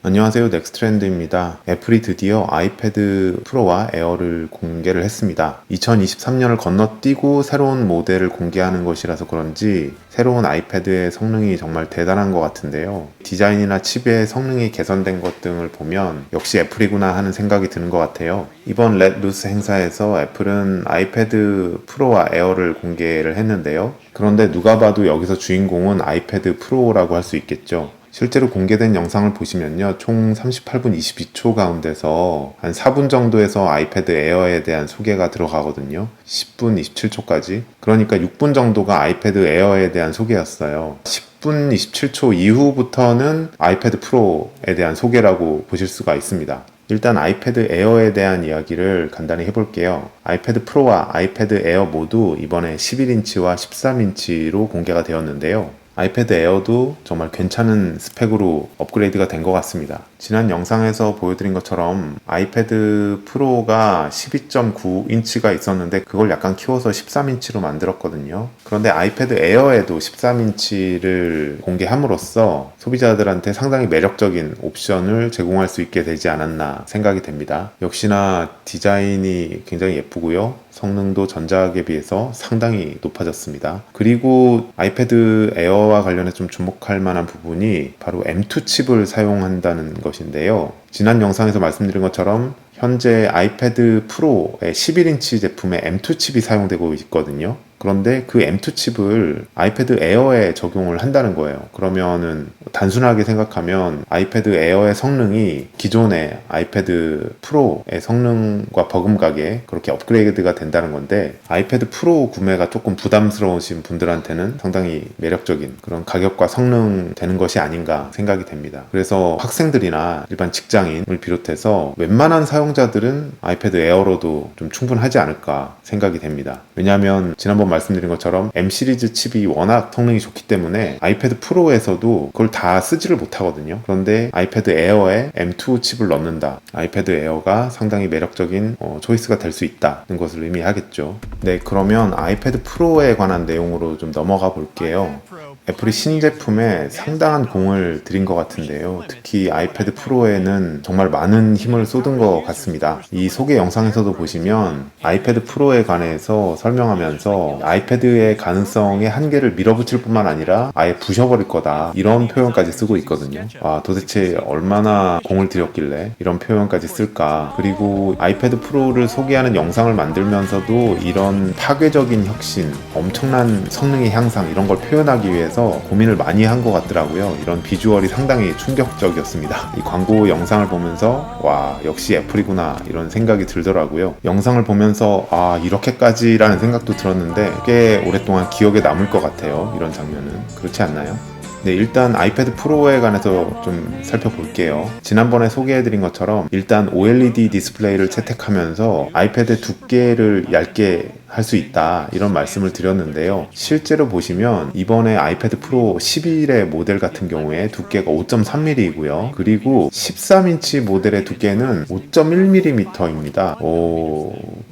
안녕하세요, 넥스트렌드입니다. 애플이 드디어 아이패드 프로와 에어를 공개를 했습니다. 2023년을 건너뛰고 새로운 모델을 공개하는 것이라서 그런지 새로운 아이패드의 성능이 정말 대단한 것 같은데요. 디자인이나 칩의 성능이 개선된 것 등을 보면 역시 애플이구나 하는 생각이 드는 것 같아요. 이번 렛 루스 행사에서 애플은 아이패드 프로와 에어를 공개를 했는데요. 그런데 누가 봐도 여기서 주인공은 아이패드 프로라고 할 수 있겠죠. 실제로 공개된 영상을 보시면요, 총 38분 22초 가운데서 한 4분 정도에서 아이패드 에어에 대한 소개가 들어가거든요. 10분 27초까지. 그러니까 6분 정도가 아이패드 에어에 대한 소개였어요. 10분 27초 이후부터는 아이패드 프로에 대한 소개라고 보실 수가 있습니다. 일단 아이패드 에어에 대한 이야기를 간단히 해볼게요. 아이패드 프로와 아이패드 에어 모두 이번에 11인치와 13인치로 공개가 되었는데요. 아이패드 에어도 정말 괜찮은 스펙으로 업그레이드가 된 것 같습니다. 지난 영상에서 보여드린 것처럼 아이패드 프로가 12.9인치가 있었는데 그걸 약간 키워서 13인치로 만들었거든요. 그런데 아이패드 에어에도 13인치를 공개함으로써 소비자들한테 상당히 매력적인 옵션을 제공할 수 있게 되지 않았나 생각이 됩니다. 역시나 디자인이 굉장히 예쁘고요. 성능도 전작에 비해서 상당히 높아졌습니다. 그리고 아이패드 에어와 관련해 좀 주목할 만한 부분이 바로 M2 칩을 사용한다는 것인데요. 지난 영상에서 말씀드린 것처럼 현재 아이패드 프로의 11인치 제품에 M2 칩이 사용되고 있거든요. 그런데 그 M2 칩을 아이패드 에어에 적용을 한다는 거예요. 그러면은 단순하게 생각하면 아이패드 에어의 성능이 기존의 아이패드 프로의 성능과 버금가게 그렇게 업그레이드가 된다는 건데, 아이패드 프로 구매가 조금 부담스러우신 분들한테는 상당히 매력적인 그런 가격과 성능 되는 것이 아닌가 생각이 됩니다. 그래서 학생들이나 일반 직장인을 비롯해서 웬만한 사용자들은 아이패드 에어로도 좀 충분하지 않을까 생각이 됩니다. 왜냐하면 지난번 말씀드린 것처럼 M 시리즈 칩이 워낙 성능이 좋기 때문에 아이패드 프로에서도 그걸 다 쓰지를 못하거든요. 그런데 아이패드 에어에 M2 칩을 넣는다. 아이패드 에어가 상당히 매력적인 초이스가 될 수 있다는 것을 의미하겠죠. 네, 그러면 아이패드 프로에 관한 내용으로 좀 넘어가 볼게요. 애플이 신제품에 상당한 공을 들인 것 같은데요. 특히 아이패드 프로에는 정말 많은 힘을 쏟은 것 같습니다. 이 소개 영상에서도 보시면 아이패드 프로에 관해서 설명하면서 아이패드의 가능성의 한계를 밀어붙일 뿐만 아니라 아예 부셔버릴 거다, 이런 표현까지 쓰고 있거든요. 도대체 얼마나 공을 들였길래 이런 표현까지 쓸까. 그리고 아이패드 프로를 소개하는 영상을 만들면서도 이런 파괴적인 혁신, 엄청난 성능의 향상, 이런 걸 표현하기 위해서 고민을 많이 한 것 같더라고요. 이런 비주얼이 상당히 충격적이었습니다. 이 광고 영상을 보면서 와, 역시 애플이구나 이런 생각이 들더라고요. 영상을 보면서 이렇게까지라는 생각도 들었는데 꽤 오랫동안 기억에 남을 것 같아요. 이런 장면은. 그렇지 않나요? 네, 일단 아이패드 프로에 관해서 좀 살펴볼게요. 지난번에 소개해드린 것처럼 일단 OLED 디스플레이를 채택하면서 아이패드 두께를 얇게 할 수 있다, 이런 말씀을 드렸는데요. 실제로 보시면 이번에 아이패드 프로 11의 모델 같은 경우에 두께가 5.3mm이고요. 그리고 13인치 모델의 두께는 5.1mm입니다.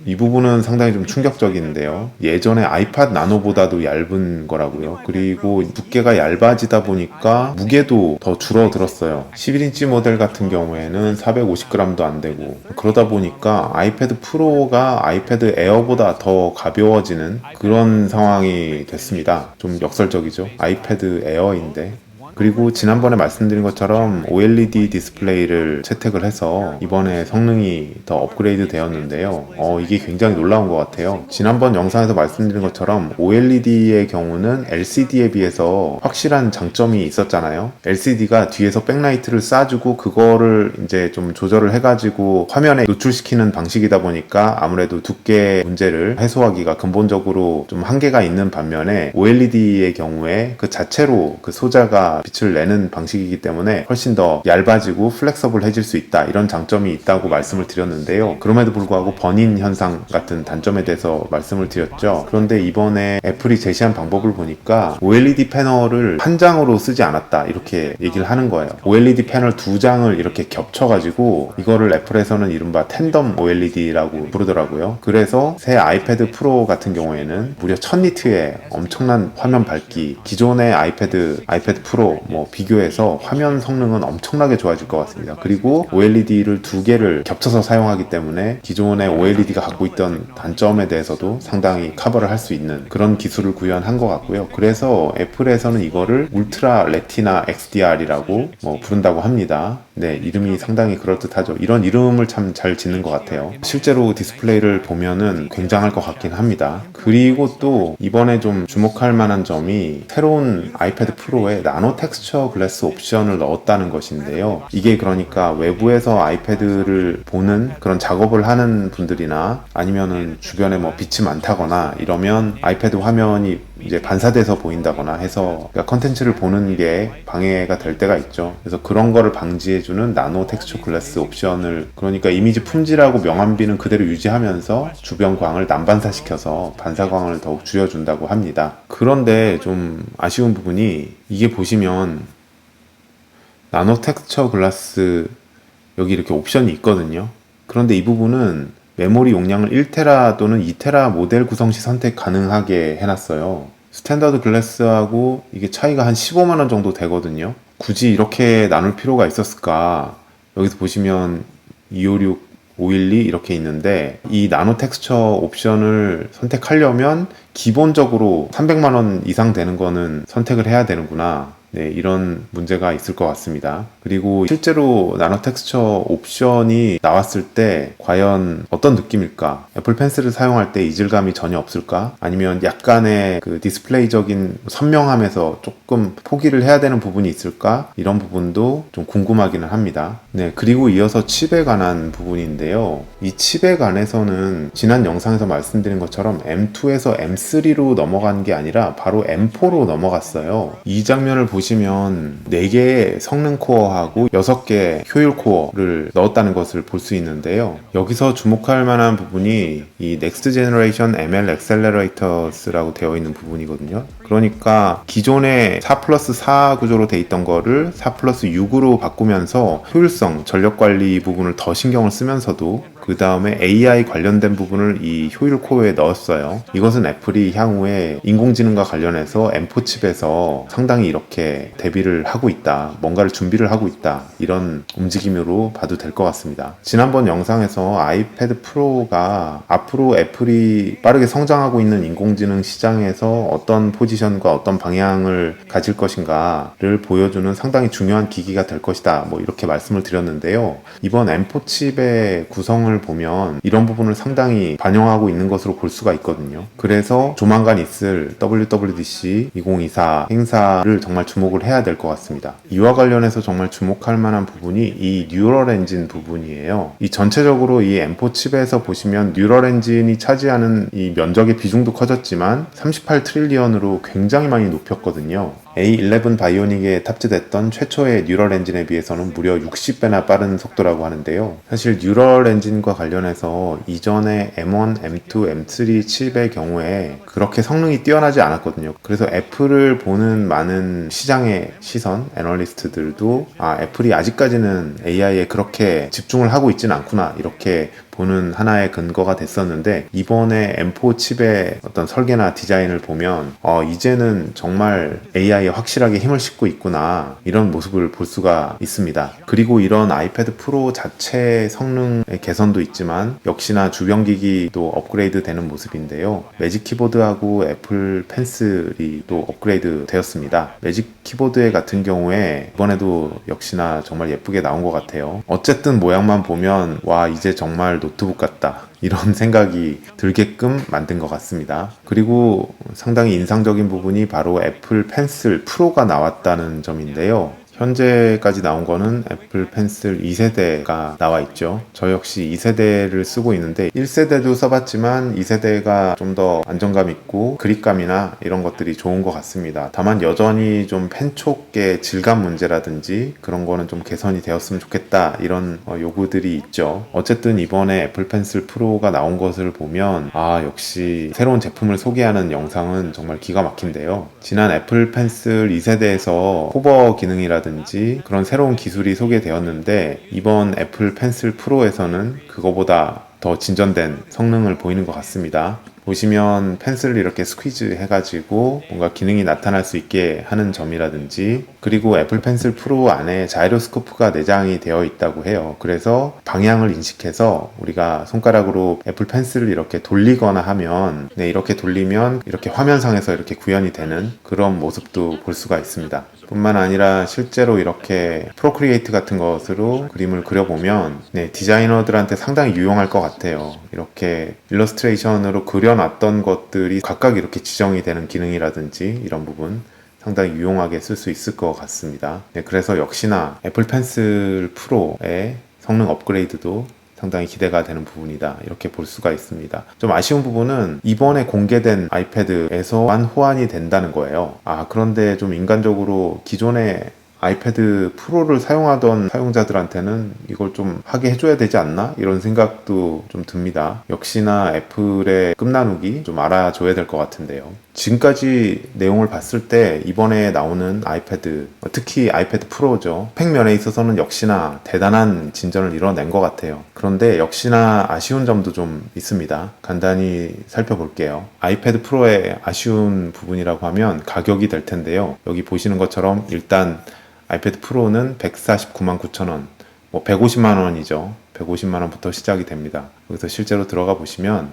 이 부분은 상당히 좀 충격적인데요. 예전에 아이팟 나노보다도 얇은 거라고요. 그리고 두께가 얇아지다 보니까 무게도 더 줄어들었어요. 11인치 모델 같은 경우에는 450g도 안 되고, 그러다 보니까 아이패드 프로가 아이패드 에어보다 더 가벼워지는 그런 상황이 됐습니다. 좀 역설적이죠. 아이패드 에어인데. 그리고 지난번에 말씀드린 것처럼 OLED 디스플레이를 채택을 해서 이번에 성능이 더 업그레이드 되었는데요. 이게 굉장히 놀라운 것 같아요. 지난번 영상에서 말씀드린 것처럼 OLED의 경우는 LCD에 비해서 확실한 장점이 있었잖아요. LCD가 뒤에서 백라이트를 쏴주고 그거를 이제 좀 조절을 해가지고 화면에 노출시키는 방식이다 보니까 아무래도 두께 문제를 해소하기가 근본적으로 좀 한계가 있는 반면에 OLED의 경우에 그 자체로 그 소자가 빛을 내는 방식이기 때문에 훨씬 더 얇아지고 플렉서블해질 수 있다, 이런 장점이 있다고 말씀을 드렸는데요. 그럼에도 불구하고 버닝 현상 같은 단점에 대해서 말씀을 드렸죠. 그런데 이번에 애플이 제시한 방법을 보니까 OLED 패널을 한 장으로 쓰지 않았다, 이렇게 얘기를 하는 거예요. OLED 패널 두 장을 이렇게 겹쳐가지고 이거를 애플에서는 이른바 텐덤 OLED라고 부르더라고요. 그래서 새 아이패드 프로 같은 경우에는 무려 1000니트의 엄청난 화면 밝기, 기존의 아이패드 프로 프로 비교해서 화면 성능은 엄청나게 좋아질 것 같습니다. 그리고 OLED를 두 개를 겹쳐서 사용하기 때문에 기존의 OLED가 갖고 있던 단점에 대해서도 상당히 커버를 할 수 있는 그런 기술을 구현한 것 같고요. 그래서 애플에서는 이거를 울트라 레티나 XDR이라고 부른다고 합니다. 네, 이름이 상당히 그럴듯하죠. 이런 이름을 참 잘 짓는 것 같아요. 실제로 디스플레이를 보면은 굉장할 것 같긴 합니다. 그리고 또 이번에 좀 주목할 만한 점이 새로운 아이패드 프로에 나노 텍스처 글래스 옵션을 넣었다는 것인데요. 이게 그러니까 외부에서 아이패드를 보는 그런 작업을 하는 분들이나 아니면은 주변에 빛이 많다거나 이러면 아이패드 화면이 이제 반사돼서 보인다거나 해서 컨텐츠를 보는 게 방해가 될 때가 있죠. 그래서 그런 거를 방지해주는 나노 텍스처 글래스 옵션을, 그러니까 이미지 품질하고 명암비는 그대로 유지하면서 주변 광을 난반사시켜서 반사광을 더욱 줄여준다고 합니다. 그런데 좀 아쉬운 부분이, 이게 보시면 나노 텍스처 글라스 여기 이렇게 옵션이 있거든요. 그런데 이 부분은 메모리 용량을 1테라 또는 2테라 모델 구성 시 선택 가능하게 해놨어요. 스탠다드 글래스하고 이게 차이가 한 15만원 정도 되거든요. 굳이 이렇게 나눌 필요가 있었을까? 여기서 보시면 256, 512 이렇게 있는데, 이 나노 텍스처 옵션을 선택하려면 기본적으로 300만원 이상 되는 거는 선택을 해야 되는구나. 네, 이런 문제가 있을 것 같습니다. 그리고 실제로 나노 텍스처 옵션이 나왔을 때 과연 어떤 느낌일까? 애플 펜슬을 사용할 때 이질감이 전혀 없을까? 아니면 약간의 그 디스플레이적인 선명함에서 조금 포기를 해야 되는 부분이 있을까? 이런 부분도 좀 궁금하기는 합니다. 네, 그리고 이어서 칩에 관한 부분인데요. 이 칩에 관해서는 지난 영상에서 말씀드린 것처럼 M2에서 M3로 넘어간 게 아니라 바로 M4로 넘어갔어요. 이 장면을 보시면 4개의 성능 코어하고 6개 효율 코어를 넣었다는 것을 볼 수 있는데요. 여기서 주목할 만한 부분이 이 Next Generation ML Accelerators-라고 되어 있는 부분이거든요. 그러니까 기존의 4 플러스 4 구조로 돼 있던 거를 4 플러스 6으로 바꾸면서 효율성, 전력 관리 부분을 더 신경을 쓰면서도 그 다음에 AI 관련된 부분을 이 효율 코어에 넣었어요. 이것은 애플이 향후에 인공지능과 관련해서 M4 칩에서 상당히 이렇게 대비를 하고 있다, 뭔가를 준비를 하고 있다, 이런 움직임으로 봐도 될 것 같습니다. 지난번 영상에서 아이패드 프로가 앞으로 애플이 빠르게 성장하고 있는 인공지능 시장에서 어떤 포지션과 어떤 방향을 가질 것인가를 보여주는 상당히 중요한 기기가 될 것이다, 이렇게 말씀을 드렸는데요. 이번 M4 칩의 구성을 보면 이런 부분을 상당히 반영하고 있는 것으로 볼 수가 있거든요. 그래서 조만간 있을 WWDC 2024 행사를 정말 주목을 해야 될 것 같습니다. 이와 관련해서 정말 주목할 만한 부분이 이 뉴럴 엔진 부분이에요. 이 전체적으로 이 M4 칩에서 보시면 뉴럴 엔진이 차지하는 이 면적의 비중도 커졌지만 38 트릴리언으로 굉장히 많이 높였거든요. A11 바이오닉에 탑재됐던 최초의 뉴럴 엔진에 비해서는 무려 60배나 빠른 속도라고 하는데요. 사실 뉴럴 엔진과 관련해서 이전에 M1, M2, M3 칩의 경우에 그렇게 성능이 뛰어나지 않았거든요. 그래서 애플을 보는 많은 시장의 시선, 애널리스트들도 애플이 아직까지는 AI에 그렇게 집중을 하고 있지는 않구나, 이렇게 보는 하나의 근거가 됐었는데, 이번에 M4 칩의 어떤 설계나 디자인을 보면 이제는 정말 AI에 확실하게 힘을 싣고 있구나, 이런 모습을 볼 수가 있습니다. 그리고 이런 아이패드 프로 자체 성능의 개선도 있지만 역시나 주변 기기도 업그레이드 되는 모습인데요. 매직 키보드하고 애플 펜슬이 또 업그레이드 되었습니다. 매직 키보드 같은 경우에 이번에도 역시나 정말 예쁘게 나온 것 같아요. 어쨌든 모양만 보면 이제 정말 노트북 같다, 이런 생각이 들게끔 만든 것 같습니다. 그리고 상당히 인상적인 부분이 바로 애플 펜슬 프로가 나왔다는 점인데요. 현재까지 나온 거는 애플 펜슬 2세대가 나와 있죠. 저 역시 2세대를 쓰고 있는데 1세대도 써봤지만 2세대가 좀 더 안정감 있고 그립감이나 이런 것들이 좋은 것 같습니다. 다만 여전히 좀 펜 촉의 질감 문제라든지 그런 거는 좀 개선이 되었으면 좋겠다, 이런 요구들이 있죠. 어쨌든 이번에 애플 펜슬 프로가 나온 것을 보면 역시 새로운 제품을 소개하는 영상은 정말 기가 막힌데요. 지난 애플 펜슬 2세대에서 호버 기능이라든지 그런 새로운 기술이 소개되었는데, 이번 애플 펜슬 프로에서는 그거보다 더 진전된 성능을 보이는 것 같습니다. 보시면 펜슬을 이렇게 스퀴즈 해가지고 뭔가 기능이 나타날 수 있게 하는 점이라든지, 그리고 애플 펜슬 프로 안에 자이로스코프가 내장이 되어 있다고 해요. 그래서 방향을 인식해서 우리가 손가락으로 애플 펜슬을 이렇게 돌리거나 하면, 이렇게 돌리면 이렇게 화면상에서 이렇게 구현이 되는 그런 모습도 볼 수가 있습니다. 뿐만 아니라 실제로 이렇게 프로크리에이트 같은 것으로 그림을 그려보면 디자이너들한테 상당히 유용할 것 같아요. 이렇게 일러스트레이션으로 그려놨던 것들이 각각 이렇게 지정이 되는 기능이라든지 이런 부분 상당히 유용하게 쓸 수 있을 것 같습니다. 그래서 역시나 애플 펜슬 프로의 성능 업그레이드도 상당히 기대가 되는 부분이다, 이렇게 볼 수가 있습니다. 좀 아쉬운 부분은 이번에 공개된 아이패드에서만 호환이 된다는 거예요. 그런데 좀 인간적으로 기존에 아이패드 프로를 사용하던 사용자들한테는 이걸 좀 하게 해줘야 되지 않나? 이런 생각도 좀 듭니다. 역시나 애플의 끝나누기 좀 알아줘야 될 것 같은데요. 지금까지 내용을 봤을 때 이번에 나오는 아이패드, 특히 아이패드 프로죠, 스펙면에 있어서는 역시나 대단한 진전을 이뤄낸 것 같아요. 그런데 역시나 아쉬운 점도 좀 있습니다. 간단히 살펴볼게요. 아이패드 프로의 아쉬운 부분이라고 하면 가격이 될 텐데요. 여기 보시는 것처럼 일단 아이패드 프로는 149만 9천 원, 150만 원이죠. 150만 원부터 시작이 됩니다. 여기서 실제로 들어가 보시면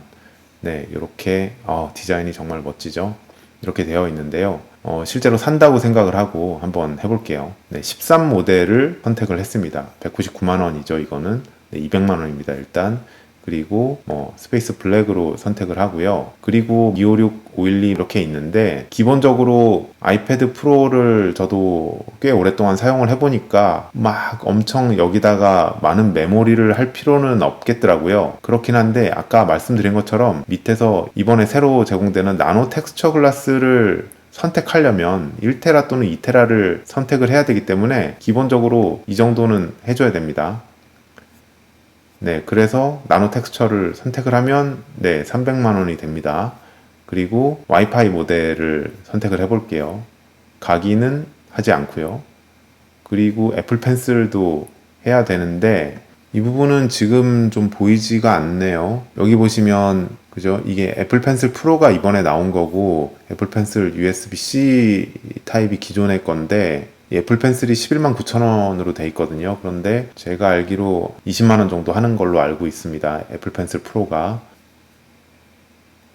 이렇게 디자인이 정말 멋지죠. 이렇게 되어 있는데요. 실제로 산다고 생각을 하고 한번 해볼게요. 13 모델을 선택을 했습니다. 199만 원이죠. 이거는 200만 원입니다. 일단. 그리고 스페이스 블랙으로 선택을 하고요. 그리고 256, 512 이렇게 있는데, 기본적으로 아이패드 프로를 저도 꽤 오랫동안 사용을 해보니까 막 엄청 여기다가 많은 메모리를 할 필요는 없겠더라고요. 그렇긴 한데 아까 말씀드린 것처럼 밑에서 이번에 새로 제공되는 나노 텍스처 글라스를 선택하려면 1테라 또는 2테라를 선택을 해야 되기 때문에 기본적으로 이 정도는 해줘야 됩니다. 그래서 나노 텍스처를 선택을 하면 300만 원이 됩니다. 그리고 와이파이 모델을 선택을 해볼게요. 가기는 하지 않고요. 그리고 애플 펜슬도 해야 되는데 이 부분은 지금 좀 보이지가 않네요. 여기 보시면 그죠? 이게 애플 펜슬 프로가 이번에 나온 거고, 애플 펜슬 USB-C 타입이 기존의 건데 애플 펜슬이 11만 9천 원으로 돼 있거든요. 그런데 제가 알기로 20만 원 정도 하는 걸로 알고 있습니다. 애플 펜슬 프로가.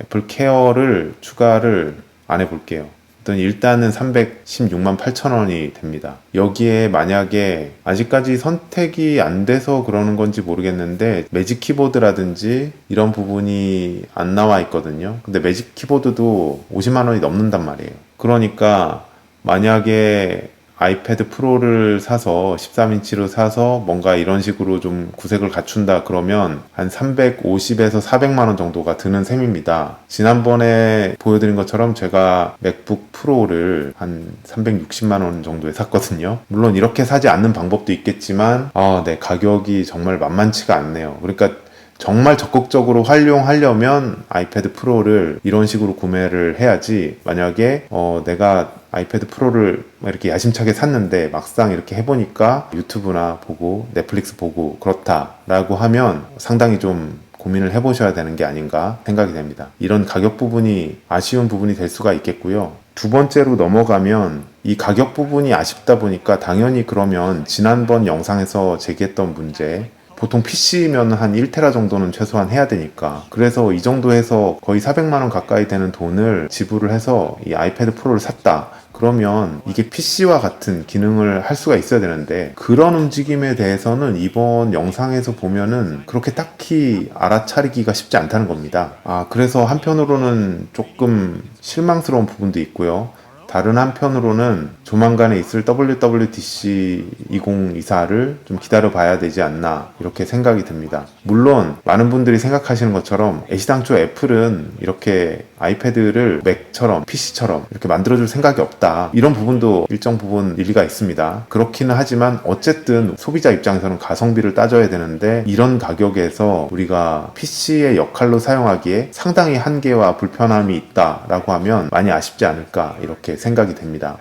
애플 케어를 추가를 안 해볼게요. 일단은 316만 8천 원이 됩니다. 여기에 만약에 아직까지 선택이 안 돼서 그러는 건지 모르겠는데 매직 키보드라든지 이런 부분이 안 나와 있거든요. 근데 매직 키보드도 50만 원이 넘는단 말이에요. 그러니까 만약에 아이패드 프로를 사서 13인치로 사서 뭔가 이런 식으로 좀 구색을 갖춘다 그러면 한 350에서 400만 원 정도가 드는 셈입니다. 지난번에 보여드린 것처럼 제가 맥북 프로를 한 360만 원 정도에 샀거든요. 물론 이렇게 사지 않는 방법도 있겠지만 가격이 정말 만만치가 않네요. 그러니까 정말 적극적으로 활용하려면 아이패드 프로를 이런 식으로 구매를 해야지, 만약에 내가 아이패드 프로를 이렇게 야심차게 샀는데 막상 이렇게 해보니까 유튜브나 보고 넷플릭스 보고 그렇다라고 하면 상당히 좀 고민을 해보셔야 되는 게 아닌가 생각이 됩니다. 이런 가격 부분이 아쉬운 부분이 될 수가 있겠고요. 두 번째로 넘어가면 이 가격 부분이 아쉽다 보니까 당연히 그러면 지난번 영상에서 제기했던 문제, 보통 PC면 한 1테라 정도는 최소한 해야 되니까, 그래서 이 정도 해서 거의 400만 원 가까이 되는 돈을 지불을 해서 이 아이패드 프로를 샀다. 그러면 이게 PC와 같은 기능을 할 수가 있어야 되는데, 그런 움직임에 대해서는 이번 영상에서 보면은 그렇게 딱히 알아차리기가 쉽지 않다는 겁니다. 그래서 한편으로는 조금 실망스러운 부분도 있고요. 다른 한편으로는 조만간에 있을 WWDC 2024를 좀 기다려 봐야 되지 않나, 이렇게 생각이 듭니다. 물론 많은 분들이 생각하시는 것처럼 애시당초 애플은 이렇게 아이패드를 맥처럼 PC처럼 이렇게 만들어줄 생각이 없다, 이런 부분도 일정 부분 일리가 있습니다. 그렇기는 하지만 어쨌든 소비자 입장에서는 가성비를 따져야 되는데, 이런 가격에서 우리가 PC의 역할로 사용하기에 상당히 한계와 불편함이 있다라고 하면 많이 아쉽지 않을까, 이렇게 생각이 됩니다.